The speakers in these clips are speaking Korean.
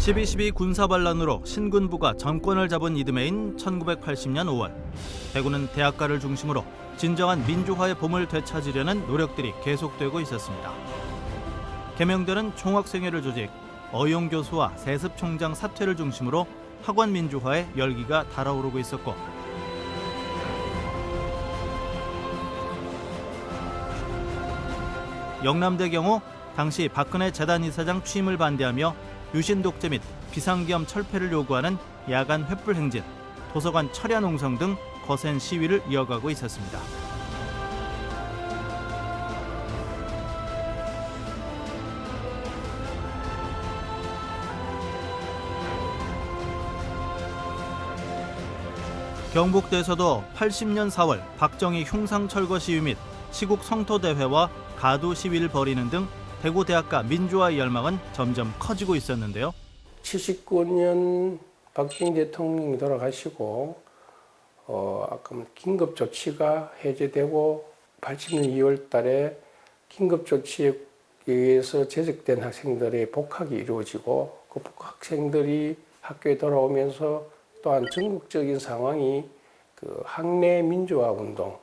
12.12 군사반란으로 신군부가 정권을 잡은 이듬해인 1980년 5월, 대구는 대학가를 중심으로 진정한 민주화의 봄을 되찾으려는 노력들이 계속되고 있었습니다. 개명되는 총학생회를 조직, 어용 교수와 세습 총장 사퇴를 중심으로 학원 민주화의 열기가 달아오르고 있었고, 영남대 경우 당시 박근혜 재단 이사장 취임을 반대하며 유신 독재 및 비상계엄 철폐를 요구하는 야간 횃불 행진, 도서관 철야 농성 등 거센 시위를 이어가고 있었습니다. 경북대에서도 80년 4월 박정희 흉상철거 시위 및 시국 성토대회와 가두 시위를 벌이는 등 대구 대학가 민주화의 열망은 점점 커지고 있었는데요. 79년 박정희 대통령이 돌아가시고 아까 긴급 조치가 해제되고 80년 2월 달에 긴급 조치에 의해서 제적된 학생들의 복학이 이루어지고 그 복학생들이 학교에 돌아오면서 또한 전국적인 상황이 그 학내 민주화 운동,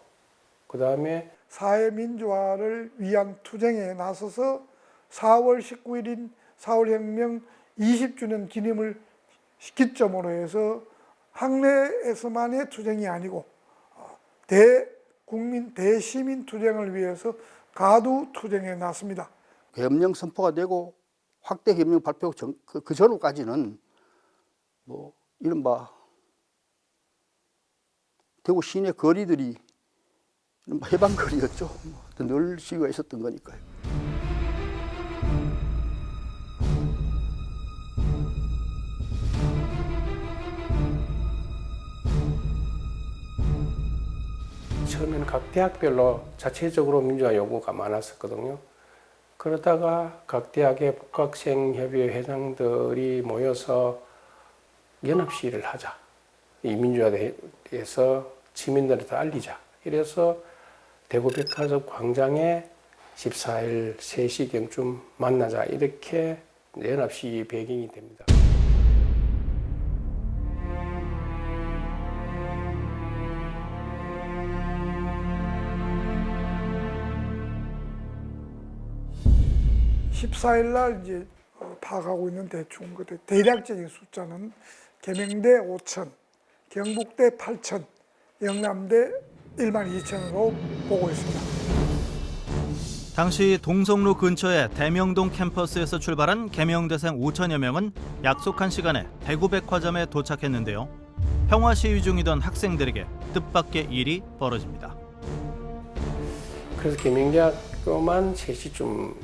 그다음에 사회 민주화를 위한 투쟁에 나서서 4월 19일인 4.월혁명 20주년 기념을 기점으로 해서 학내에서만의 투쟁이 아니고 대국민, 대시민 투쟁을 위해서 가두 투쟁에 나섭니다. 계엄령 선포가 되고 확대 계엄령 발표 그 전후까지는 뭐 이른바 대구 시내 거리들이 해방거리였죠. 늘 시위가 있었던 거니까요. 처음에는 각 대학별로 자체적으로 민주화 요구가 많았었거든요. 그러다가 각 대학의 복학생협의회 회장들이 모여서 연합시위를 하자. 이 민주화에 대해서 시민들한테 알리자. 이래서 대구백화점 광장에 14일 3시경쯤 만나자. 이렇게 연합시위 배경이 됩니다. (14일) 날 이제 파악하고 있는 대충 그 대략적인 숫자는 계명대 5천, 경북대 8천, 영남대 1만 2천으로 보고 있습니다. 당시 동성로 근처의 대명동 캠퍼스에서 출발한 계명대생 5천여 명은 약속한 시간에 대구백화점에 도착했는데요. 평화 시위 중이던 학생들에게 뜻밖의 일이 벌어집니다. 그래서 계명대학교만 3시쯤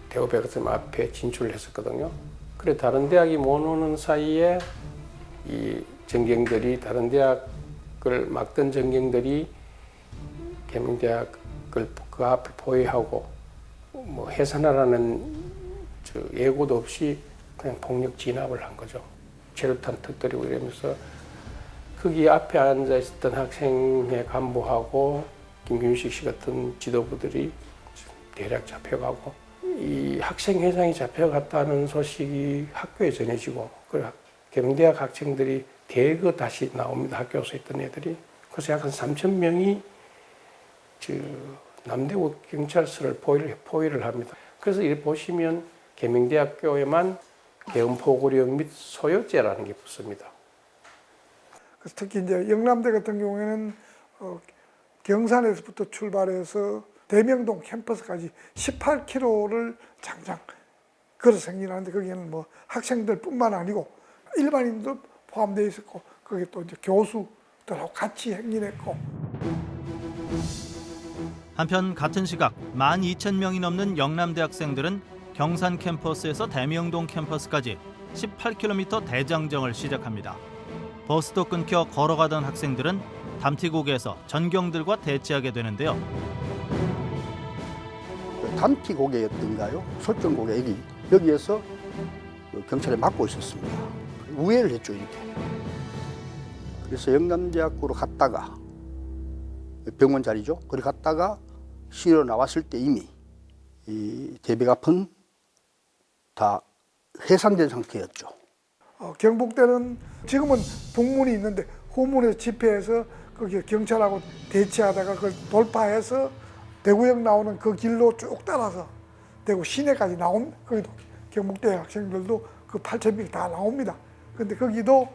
대구백화점 앞에 진출을 했었거든요. 그래 다른 대학이 못 오는 사이에 이 전경들이 다른 대학을 막던 전경들이 계명대학을 그 앞에 포위하고 뭐 해산하라는 예고도 없이 그냥 폭력 진압을 한 거죠. 체류탄 터뜨리고 이러면서 거기 앞에 앉아 있었던 학생회 간부하고 김균식 씨 같은 지도부들이 대략 잡혀가고 이 학생회장이 잡혀갔다는 소식이 학교에 전해지고 계명대학 학생들이 대거 다시 나옵니다. 학교에서 있던 애들이. 그래서 약 한 3,000명이 남대구 경찰서를 포위를 합니다. 그래서 이 보시면 계명대학교에만 계엄포고령 및 소요죄라는 게 붙습니다. 그래서 특히 이제 영남대 같은 경우에는 경산에서부터 출발해서 대명동 캠퍼스까지 18km를 장장 걸어서 행진하는데 거기에는 뭐 학생들뿐만 아니고 일반인도 포함되어 있었고 거기 또 이제 교수들하고 같이 행진했고. 한편 같은 시각 12,000명이 넘는 영남대 학생들은 경산 캠퍼스에서 대명동 캠퍼스까지 18km 대장정을 시작합니다. 버스도 끊겨 걸어가던 학생들은 담티고개에서 전경들과 대치하게 되는데요. 담티고개였던가요? 솔전고개 여기에서 경찰에 맞고 있었습니다. 우회를 했죠, 이렇게. 그래서 영남대학교로 갔다가 병원 자리죠. 거기 갔다가 쉬러 나왔을 때 이미 이 대백 앞은 다 해산된 상태였죠. 경북대는 지금은 북문이 있는데 후문에서 집회해서 거기 경찰하고 대치하다가 그걸 돌파해서 대구역 나오는 그 길로 쭉 따라서 대구 시내까지 거기도 경북대 학생들도 그 8,000명이 다 나옵니다. 근데 거기도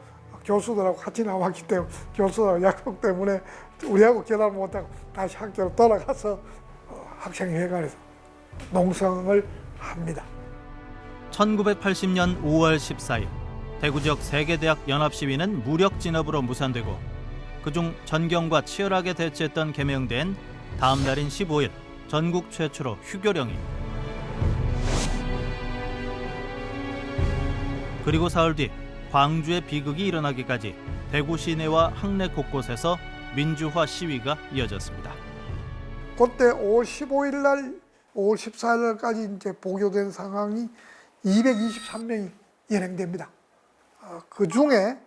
교수들하고 같이 나왔기 때문에 교수들하고 약속 때문에 우리하고 결합 못하고 다시 학교로 돌아가서 학생회관에서 농성을 합니다. 1980년 5월 14일 대구 지역 세계대학 연합시위는 무력 진압으로 무산되고 그중 전경과 치열하게 대치했던 개명대엔 다음 날인 15일 전국 최초로 휴교령이 그리고 사흘 뒤 광주의 비극이 일어나기까지 대구 시내와 학내 곳곳에서 민주화 시위가 이어졌습니다. 그때 5월 15일 날 5월 14일 날까지 이제 보고된 상황이 223명이 연행됩니다. 그 중에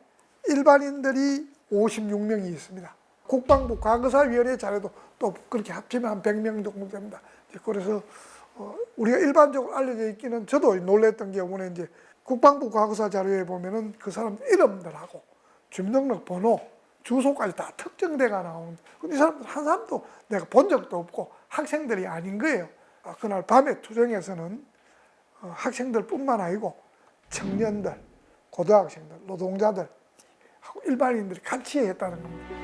일반인들이 56명이 있습니다. 국방부 과거사위원회 자료도 또 그렇게 합치면 한 100명 정도 됩니다. 그래서 우리가 일반적으로 알려져 있기는 저도 놀랬던 경우는 이제 국방부 과거사 자료에 보면은 그 사람 이름들하고 주민등록번호, 주소까지 다 특정돼가 나오는데 근데 이 사람들 한 사람도 내가 본 적도 없고 학생들이 아닌 거예요. 그날 밤에 투쟁에서는 학생들뿐만 아니고 청년들, 고등학생들, 노동자들, 일반인들이 같이 했다는 겁니다.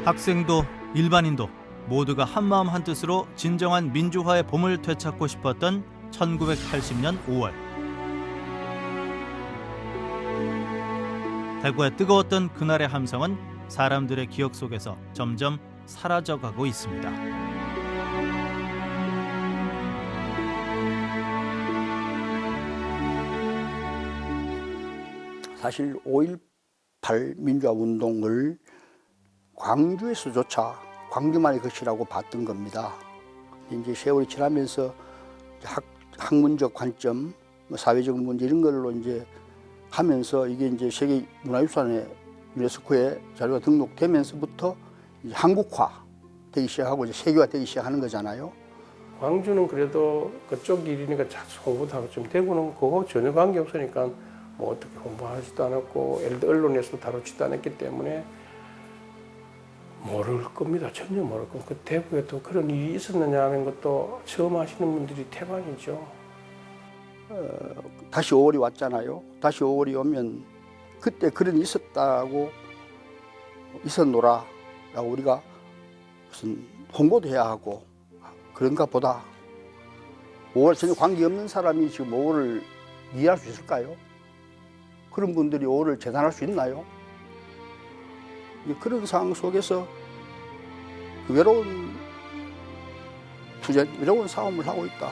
학생도 일반인도 모두가 한마음 한뜻으로 진정한 민주화의 봄을 되찾고 싶었던 1980년 5월. 대구의 뜨거웠던 그날의 함성은 사람들의 기억 속에서 점점 사라져가고 있습니다. 사실 5.18 민주화 운동을 광주에서조차 광주만의 것이라고 봤던 겁니다. 이제 세월이 지나면서 학문적 관점, 사회적 문제 이런 걸로 이제 하면서 이게 이제 세계 문화유산에 유네스코에 자료가 등록되면서부터 이제 한국화 되기 시작하고 이제 세계화 되기 시작하는 거잖아요. 광주는 그래도 그쪽 일이니까 홍보도 하고 좀 대구는 그거 전혀 관계 없으니까 뭐 어떻게 홍보하지도 않았고 예를 들어 언론에서 다루지도 않았기 때문에 모를 겁니다. 전혀 모를 겁니다. 그 대구에 또 그런 일이 있었느냐는 것도 처음 하시는 분들이 태반이죠. 다시 5월이 왔잖아요. 다시 5월이 오면 그때 그런 일이 있었다고 있었노라 라고 우리가 무슨 홍보도 해야 하고 그런가 보다. 5월 전혀 관계없는 사람이 지금 5월을 이해할 수 있을까요? 그런 분들이 5월을 재단할 수 있나요? 그런 상황 속에서 외로운 투쟁, 외로운 싸움을 하고 있다.